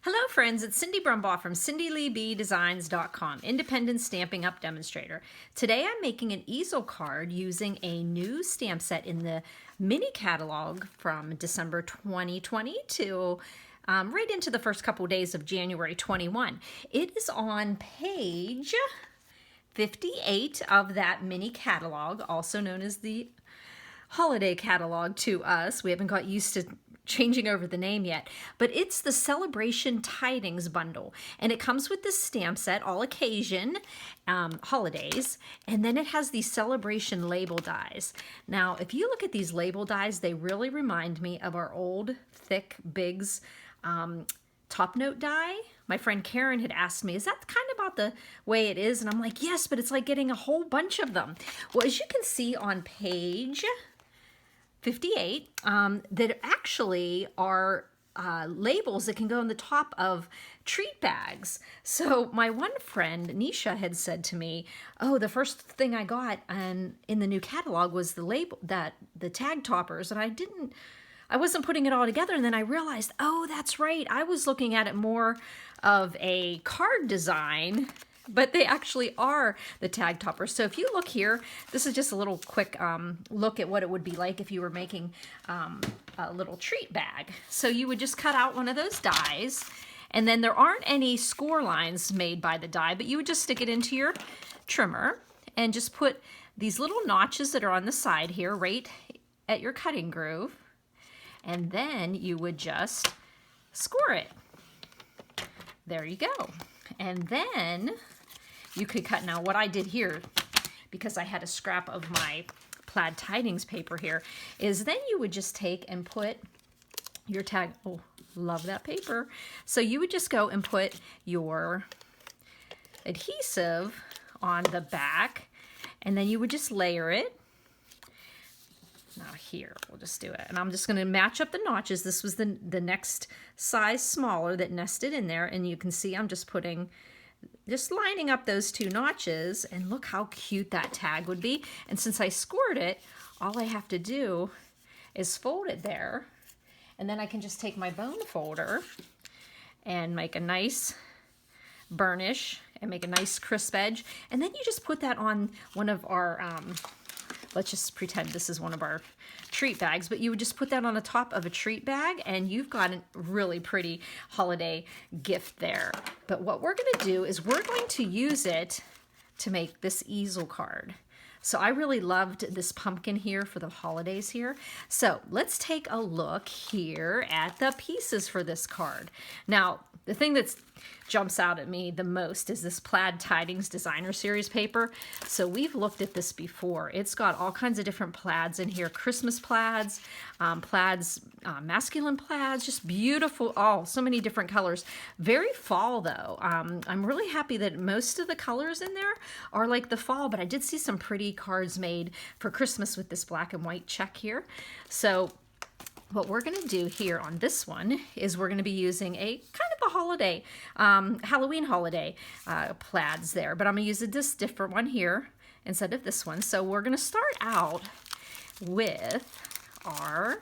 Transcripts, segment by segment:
Hello friends, it's Cindy Brumbaugh from CindyLeeBDesigns.com, independent Stampin' Up demonstrator. Today I'm making an easel card using a new stamp set in the mini catalog from December 2020 to right into the first couple days of January 21. It is on page 58 of that mini catalog, also known as the holiday catalog to us. We haven't got used to changing over the name yet, but it's the Celebration Tidings bundle, and it comes with this stamp set, all occasion holidays, and then it has these celebration label dies. Now, if you look at these label dies, they really remind me of our old thick Biggs top note die. My friend Karen had asked me, is that kind of about the way it is? And I'm like, yes, but it's like getting a whole bunch of them. Well, as you can see on page 58, that actually are labels that can go on the top of treat bags. So my one friend, Nisha, had said to me, oh, the first thing I got in the new catalog was the label, the tag toppers, and I wasn't putting it all together, and then I realized, oh, that's right, I was looking at it more of a card design, but they actually are the tag toppers. So if you look here, this is just a little quick look at what it would be like if you were making a little treat bag. So you would just cut out one of those dies, and then there aren't any score lines made by the die, but you would just stick it into your trimmer and just put these little notches that are on the side here right at your cutting groove, and then you would just score it. There you go. And then you could cut. Now what I did here, because I had a scrap of my Plaid Tidings paper here, is then you would just take and put your tag, oh, love that paper. So you would just go and put your adhesive on the back, and then you would just layer it. Now here, we'll just do it. And I'm just gonna match up the notches. This was the next size smaller that nested in there, and you can see I'm just lining up those two notches, and look how cute that tag would be. And since I scored it, all I have to do is fold it there, and then I can just take my bone folder and make a nice burnish and make a nice crisp edge, and then you just put that on one of our let's just pretend this is one of our treat bags, but you would just put that on the top of a treat bag, and you've got a really pretty holiday gift there. But what we're gonna do is we're going to use it to make this easel card. So I really loved this pumpkin here for the holidays here. So let's take a look here at the pieces for this card. Now, the thing that jumps out at me the most is this Plaid Tidings Designer Series paper. So we've looked at this before. It's got all kinds of different plaids in here, Christmas plaids, masculine plaids, just beautiful, so many different colors. Very fall though. I'm really happy that most of the colors in there are like the fall, but I did see some pretty cards made for Christmas with this black and white check here. So what we're going to do here on this one is we're going to be using a kind of a holiday, Halloween holiday plaids there, but I'm going to use this different one here instead of this one. So we're going to start out with our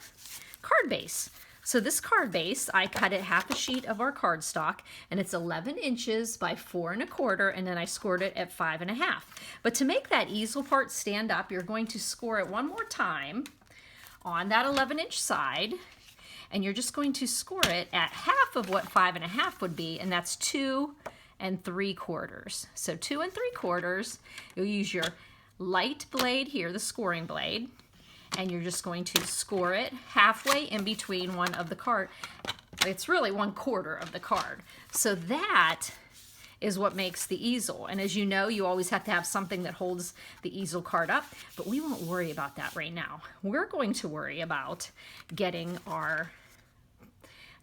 card base. So this card base, I cut it half a sheet of our cardstock, and it's 11 inches by 4 1/4, and then I scored it at 5 1/2. But to make that easel part stand up, you're going to score it one more time on that 11-inch side, and you're just going to score it at half of what 5 1/2 would be, and that's 2 3/4. So 2 3/4, you'll use your light blade here, the scoring blade, and you're just going to score it halfway in between one of the card. It's really 1/4 of the card. So that is what makes the easel. And as you know, you always have to have something that holds the easel card up, but we won't worry about that right now. We're going to worry about getting our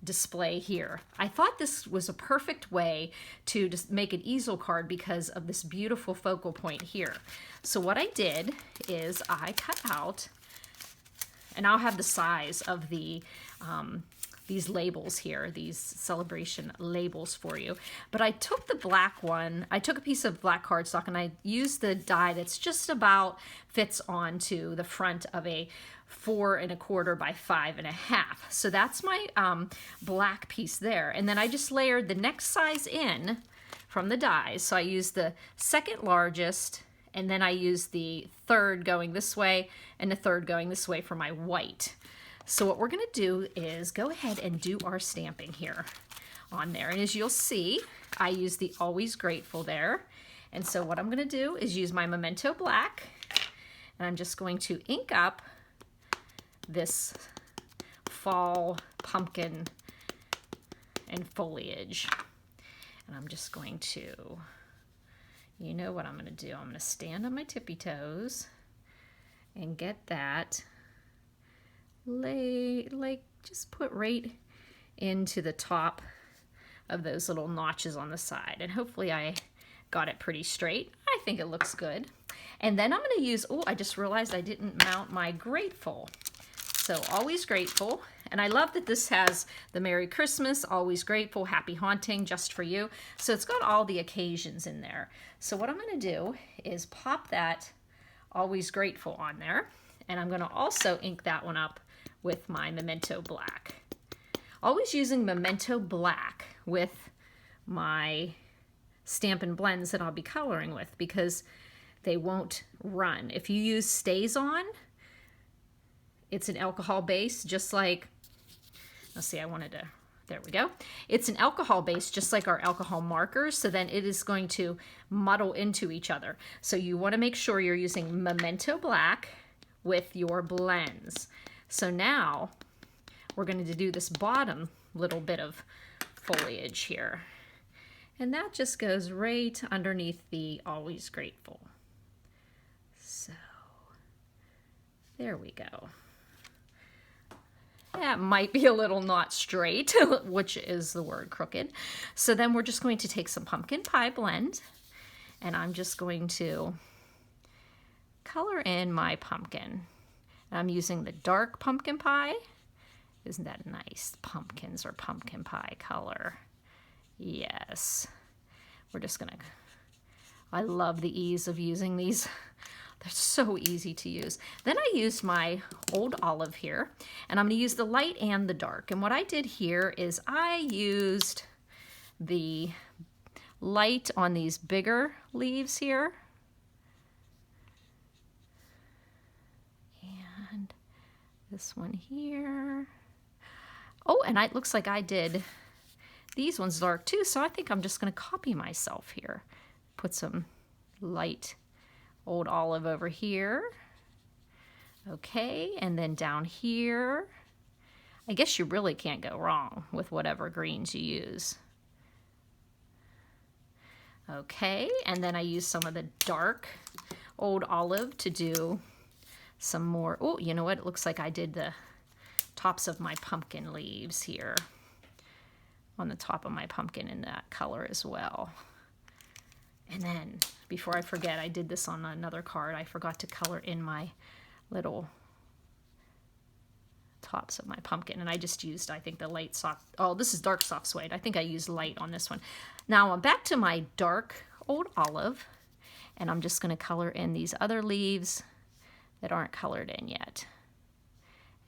display here. I thought this was a perfect way to just make an easel card because of this beautiful focal point here. So what I did is I cut out, and I'll have the size of the these labels here, these celebration labels for you. But I took the black one, I took a piece of black cardstock and I used the die that's just about fits onto the front of a 4 1/4 by 5 1/2. So that's my black piece there. And then I just layered the next size in from the dies. So I used the second largest, and then I used the third going this way and the third going this way for my white. So what we're gonna do is go ahead and do our stamping here on there. And as you'll see, I use the Always Grateful there. And so what I'm gonna do is use my Memento Black, and I'm just going to ink up this fall pumpkin and foliage. And I'm just going to, you know what I'm gonna do, I'm gonna stand on my tippy toes and get that just put right into the top of those little notches on the side. And hopefully I got it pretty straight. I think it looks good. And then I'm going to use, oh, I just realized I didn't mount my Grateful. So Always Grateful. And I love that this has the Merry Christmas, Always Grateful, Happy Haunting, Just for You. So it's got all the occasions in there. So what I'm going to do is pop that Always Grateful on there. And I'm going to also ink that one up with my Memento Black. Always using Memento Black with my Stampin' blends that I'll be coloring with, because they won't run. If you use Stays On, it's an alcohol base, just like, let's see, there we go. It's an alcohol base, just like our alcohol markers, so then it is going to muddle into each other. So you want to make sure you're using Memento Black with your blends. So now we're going to do this bottom little bit of foliage here. And that just goes right underneath the Always Grateful. So there we go. That might be a little not straight, which is the word crooked. So then we're just going to take some pumpkin pie blend, and I'm just going to color in my pumpkin. I'm using the dark pumpkin pie. Isn't that nice? Pumpkins or pumpkin pie color. Yes. We're just gonna, I love the ease of using these. They're so easy to use. Then I used my Old Olive here, and I'm gonna use the light and the dark. And what I did here is I used the light on these bigger leaves here. This one here. Oh, and it looks like I did these ones dark too, so I think I'm just going to copy myself here. Put some light Old Olive over here. Okay, and then down here. I guess you really can't go wrong with whatever greens you use. Okay, and then I use some of the dark Old Olive to do some more. Oh, you know what? It looks like I did the tops of my pumpkin leaves here on the top of my pumpkin in that color as well. And then before I forget, I did this on another card. I forgot to color in my little tops of my pumpkin, and I just used, I think, the light soft, oh, this is dark soft suede. I think I used light on this one. Now I'm back to my dark Old Olive, and I'm just going to color in these other leaves that aren't colored in yet,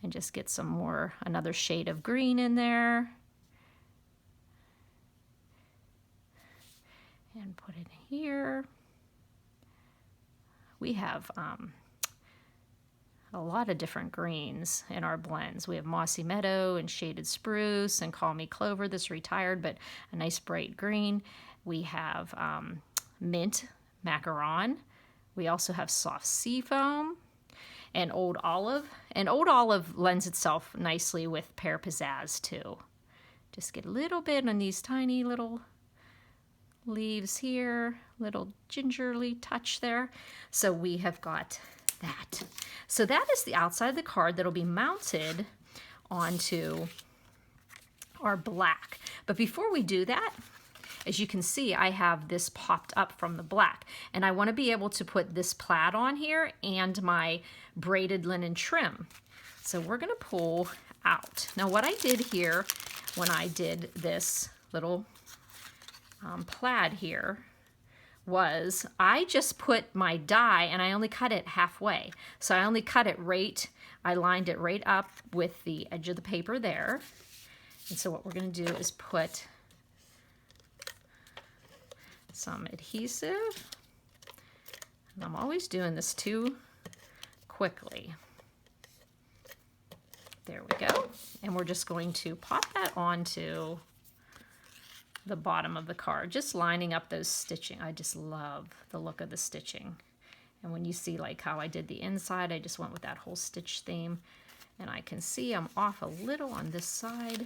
and just get some more, another shade of green in there, and put it here. We have a lot of different greens in our blends. We have Mossy Meadow and Shaded Spruce and Call Me Clover, this retired but a nice bright green. We have Mint Macaron. We also have Soft Seafoam and Old Olive. And Old Olive lends itself nicely with Pear Pizzazz too. Just get a little bit on these tiny little leaves here, little gingerly touch there. So we have got that. So that is the outside of the card that'll be mounted onto our black. But before we do that, as you can see, I have this popped up from the black, and I want to be able to put this plaid on here and my braided linen trim. So we're going to pull out. Now what I did here when I did this little plaid here was I just put my die and I only cut it halfway. So I only cut it I lined it right up with the edge of the paper there. And so what we're going to do is put some adhesive. And I'm always doing this too quickly. There we go. And we're just going to pop that onto the bottom of the card, just lining up those stitching. I just love the look of the stitching. And when you see like how I did the inside, I just went with that whole stitch theme. And I can see I'm off a little on this side.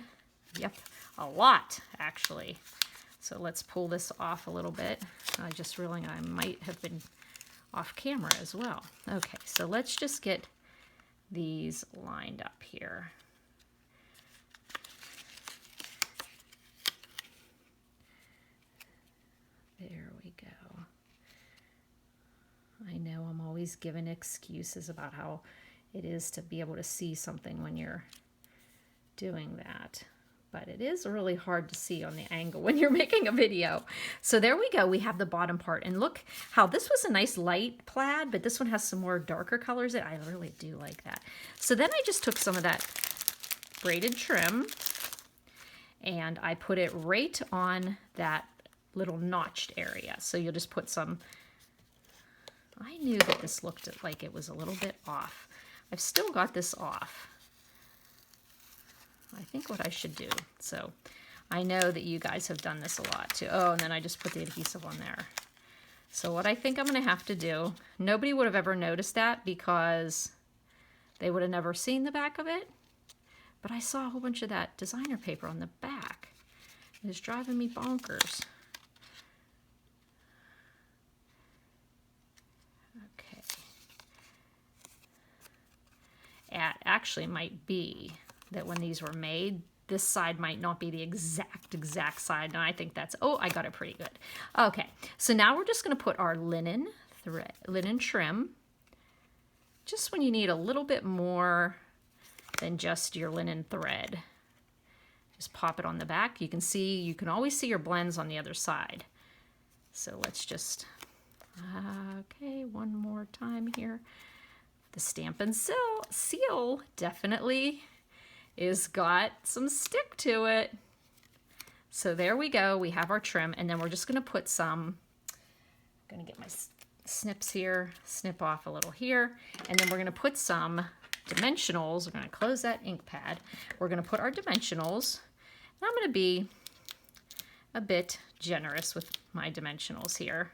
Yep, a lot actually. So let's pull this off a little bit. I just realized I might have been off camera as well. Okay, so let's just get these lined up here. There we go. I know I'm always giving excuses about how it is to be able to see something when you're doing that. But it is really hard to see on the angle when you're making a video. So there we go. We have the bottom part. And look how this was a nice light plaid, but this one has some more darker colors. I really do like that. So then I just took some of that braided trim and I put it right on that little notched area. So you'll just put some, I knew that this looked like it was a little bit off. I've still got this off. I think what I should do. So I know that you guys have done this a lot too. Oh, and then I just put the adhesive on there. So what I think I'm going to have to do, nobody would have ever noticed that because they would have never seen the back of it. But I saw a whole bunch of that designer paper on the back. It's driving me bonkers. Okay. It actually might be that when these were made, this side might not be the exact side. And I think that's, oh, I got it pretty good. Okay, so now we're just gonna put our linen trim, just when you need a little bit more than just your linen thread. Just pop it on the back. You can always see your blends on the other side. So let's just, okay, one more time here. The Stampin' seal definitely is got some stick to it. So there we go. We have our trim, and then we're just going to put some, I'm going to get my snips here, snip off a little here, and then we're going to put some dimensionals. We're going to close that ink pad. We're going to put our dimensionals, and I'm going to be a bit generous with my dimensionals here.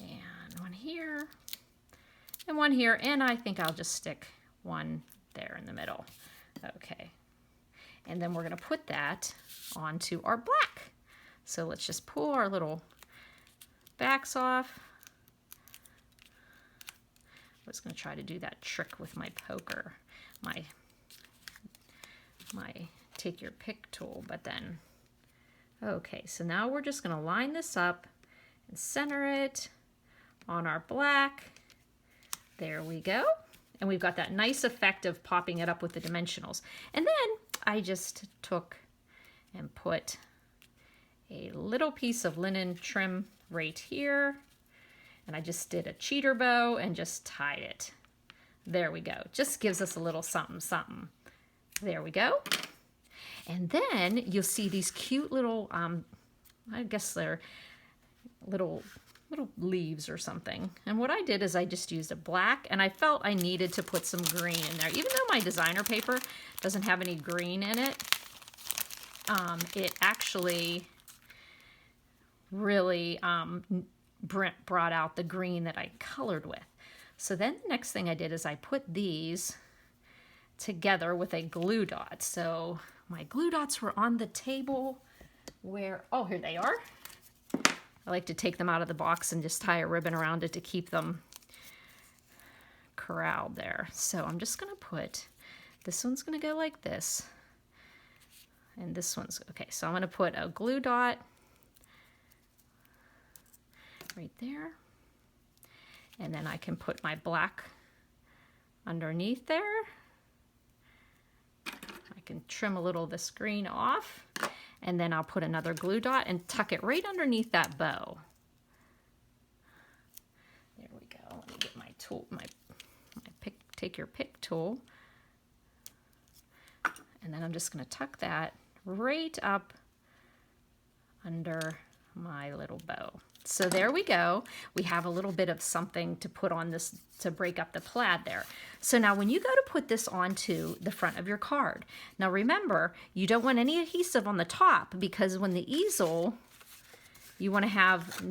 And one here, and one here, and I think I'll just stick one there in the middle. Okay, and then we're going to put that onto our black. So let's just pull our little backs off. I was going to try to do that trick with my poker, my take your pick tool, but then, okay, so now we're just going to line this up and center it on our black. There we go. And we've got that nice effect of popping it up with the dimensionals. And then I just took and put a little piece of linen trim right here. And I just did a cheater bow and just tied it. There we go. Just gives us a little something, something. There we go. And then you'll see these cute little, I guess they're little leaves or something. And what I did is I just used a black, and I felt I needed to put some green in there. Even though my designer paper doesn't have any green in it, it actually really brought out the green that I colored with. So then the next thing I did is I put these together with a glue dot. So my glue dots were on the table where, oh, here they are. I like to take them out of the box and just tie a ribbon around it to keep them corralled there. So I'm just going to put, this one's going to go like this. And this one's, okay, so I'm going to put a glue dot right there. And then I can put my black underneath there. can trim a little of this green off, and then I'll put another glue dot and tuck it right underneath that bow. There we go. Let me get my tool, my pick, take your pick tool, and then I'm just going to tuck that right up under my little bow. So there we go. We have a little bit of something to put on this to break up the plaid there. So now when you go to put this onto the front of your card, now remember, you don't want any adhesive on the top, because when the easel, you want to have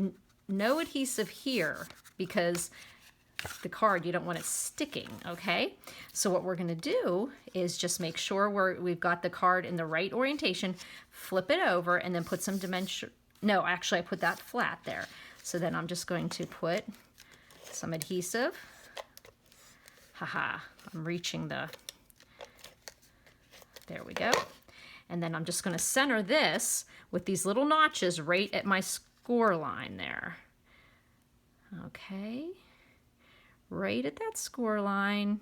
no adhesive here, because the card, you don't want it sticking, okay? So what we're gonna do is just make sure we've got the card in the right orientation, flip it over, and then put some dimension. No, actually I put that flat there. So then I'm just going to put some adhesive. Haha, I'm reaching the, there we go. And then I'm just gonna center this with these little notches right at my score line there. Okay, right at that score line,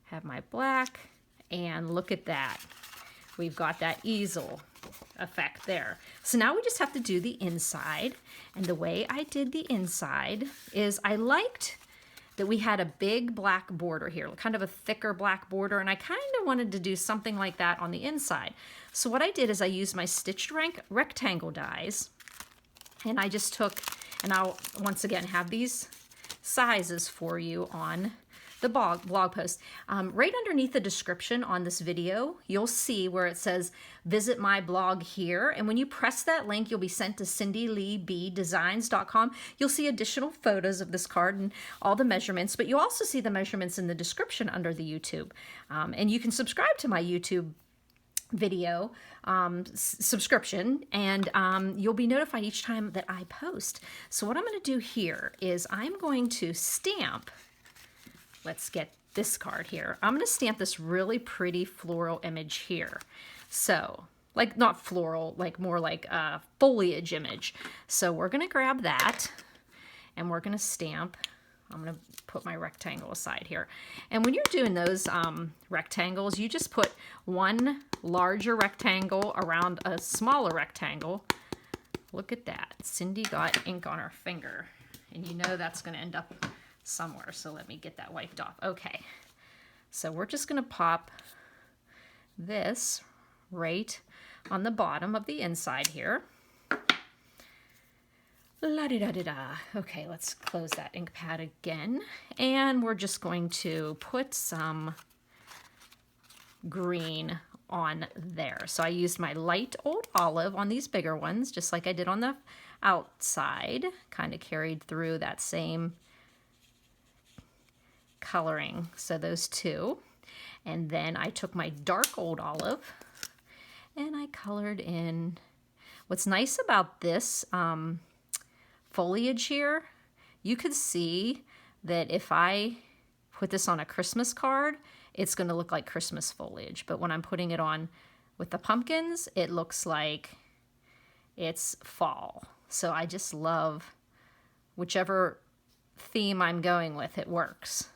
have my black, and look at that. We've got that easel effect there. So now we just have to do the inside. And the way I did the inside is I liked that we had a big black border here, kind of a thicker black border, and I kind of wanted to do something like that on the inside. So what I did is I used my stitched rectangle dies, and I just took, and I'll once again have these sizes for you on the blog post. Right underneath the description on this video, you'll see where it says visit my blog here, and when you press that link, you'll be sent to CindyLeeBDesigns.com. You'll see additional photos of this card and all the measurements, but you'll also see the measurements in the description under the YouTube. And you can subscribe to my YouTube video subscription, and you'll be notified each time that I post. So what I'm going to do here is I'm going to stamp, let's get this card here. I'm going to stamp this really pretty floral image here. So like not floral, like more like a foliage image. So we're going to grab that and we're going to stamp. I'm going to put my rectangle aside here. And when you're doing those rectangles, you just put one larger rectangle around a smaller rectangle. Look at that. Cindy got ink on her finger, and you know that's going to end up somewhere. So let me get that wiped off. Okay. So we're just going to pop this right on the bottom of the inside here. La-di-da-di-da. Okay, let's close that ink pad again. And we're just going to put some green on there. So I used my light old olive on these bigger ones, just like I did on the outside. Kind of carried through that same coloring. So those two. And then I took my dark old olive and I colored in. What's nice about this foliage here, you could see that if I put this on a Christmas card, it's going to look like Christmas foliage. But when I'm putting it on with the pumpkins, it looks like it's fall. So I just love whichever theme I'm going with, it works.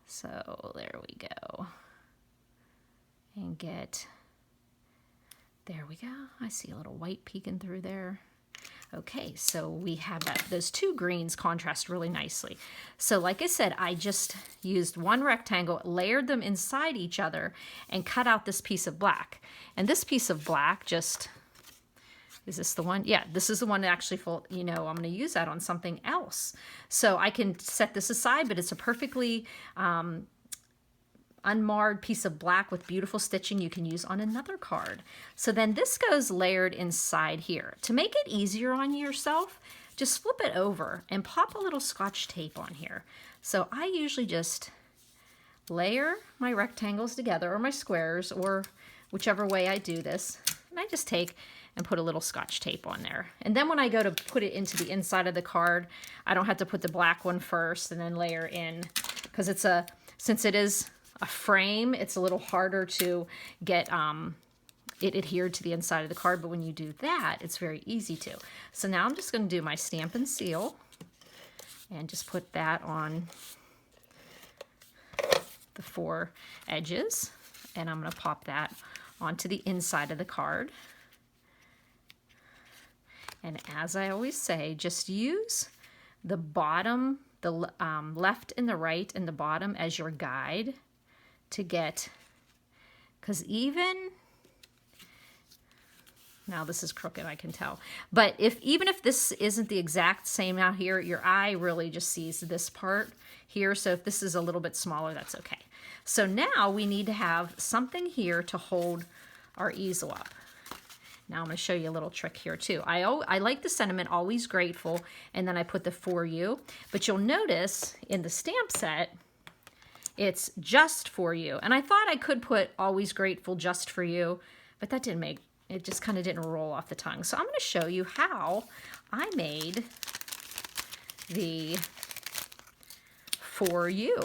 So there we go. And there we go. I see a little white peeking through there. Okay, so we have that. Those two greens contrast really nicely. So like I said, I just used one rectangle, layered them inside each other, and cut out this piece of black. And this piece of black just, is this the one? Yeah, this is the one that actually, I'm going to use that on something else. So I can set this aside, but it's a perfectly unmarred piece of black with beautiful stitching you can use on another card. So then this goes layered inside here. To make it easier on yourself, just flip it over and pop a little Scotch tape on here. So I usually just layer my rectangles together, or my squares, or whichever way I do this. And I just take and put a little Scotch tape on there. And then when I go to put it into the inside of the card, I don't have to put the black one first and then layer in, because since it is a frame, it's a little harder to get it adhered to the inside of the card, but when you do that, it's very easy to. So now I'm just going to do my Stampin' Seal and just put that on the four edges. and I'm going to pop that onto the inside of the card. And as I always say, just use the bottom, the left and the right and the bottom as your guide to get, because now this is crooked, I can tell. But even if this isn't the exact same out here, your eye really just sees this part here. So if this is a little bit smaller, that's okay. So now we need to have something here to hold our easel up. Now I'm going to show you a little trick here too. I like the sentiment, always grateful, and then I put the for you. But you'll notice in the stamp set, it's just for you. And I thought I could put always grateful, just for you, but that didn't make, it just kind of didn't roll off the tongue. So I'm going to show you how I made the for you.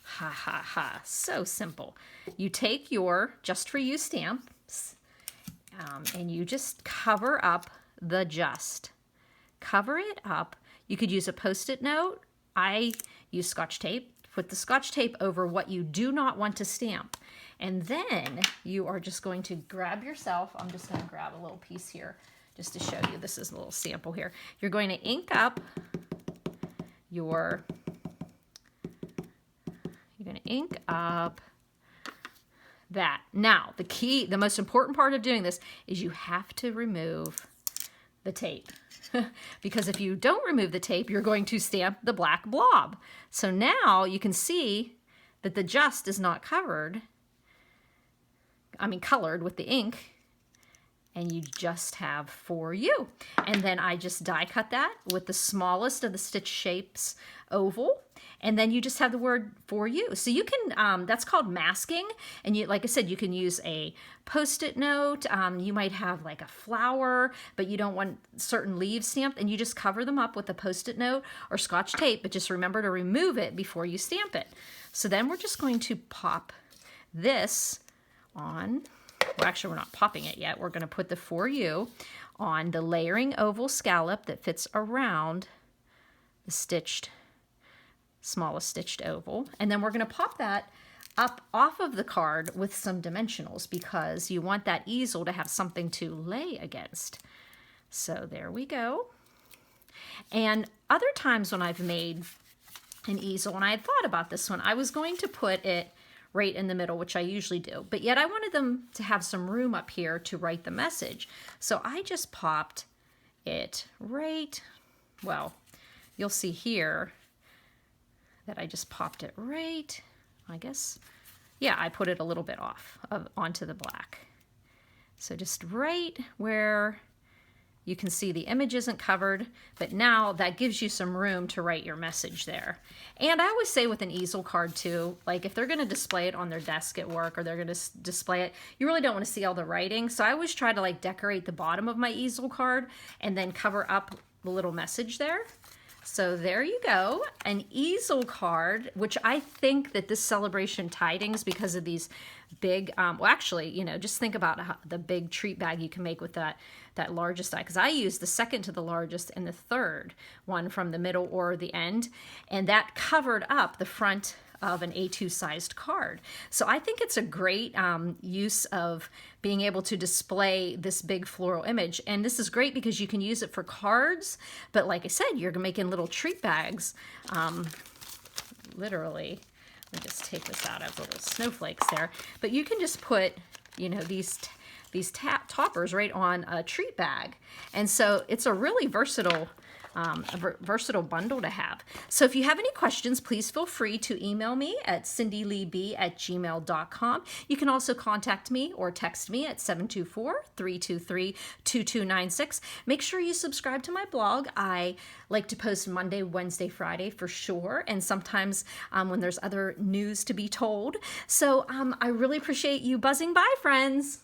Ha ha ha, so simple. You take your just for you stamps and you just cover up the just. Cover it up. You could use a Post-it note. I use Scotch tape. Put the Scotch tape over what you do not want to stamp. And then you are just going to grab yourself, I'm just going to grab a little piece here just to show you. This is a little sample here. You're going to ink up that. Now, the most important part of doing this is you have to remove the tape. Because if you don't remove the tape, you're going to stamp the black blob. So now you can see that the just is not colored with the ink, and you just have for you. And then I just die cut that with the smallest of the stitch shapes oval, and then you just have the word for you. So you can, that's called masking, and you, like I said, you can use a Post-it note, you might have like a flower, but you don't want certain leaves stamped, and you just cover them up with a Post-it note or Scotch tape, but just remember to remove it before you stamp it. So then we're just going to pop this on, well actually we're not popping it yet, we're going to put the for you on the layering oval scallop that fits around the smallest stitched oval, and then we're going to pop that up off of the card with some dimensionals because you want that easel to have something to lay against. So there we go. And other times when I've made an easel, and I had thought about this one, I was going to put it right in the middle, which I usually do, but yet I wanted them to have some room up here to write the message. So I just popped it right, well, you'll see here that I just popped it right, I guess, yeah, I put it a little bit off onto the black. So just right where you can see the image isn't covered, but now that gives you some room to write your message there. And I always say with an easel card too, like if they're going to display it on their desk at work or they're going to display it, you really don't want to see all the writing. So I always try to like decorate the bottom of my easel card and then cover up the little message there. So there you go, an easel card, which I think that this celebration tidings, because of these big, well actually, you know, just think about the big treat bag you can make with that largest die, because I use the second to the largest and the third one from the middle or the end, and that covered up the front of an A2 sized card. So I think it's a great use of being able to display this big floral image. And this is great because you can use it for cards, but like I said, you're making little treat bags. Literally, let me just take this out, I have little snowflakes there. But you can just put, you know, these toppers right on a treat bag. And so it's a really versatile bundle to have. So if you have any questions, please feel free to email me at cindyleeb@gmail.com. You can also contact me or text me at 724-323-2296. Make sure you subscribe to my blog. I like to post Monday, Wednesday, Friday for sure, and sometimes when there's other news to be told. So I really appreciate you buzzing by, friends.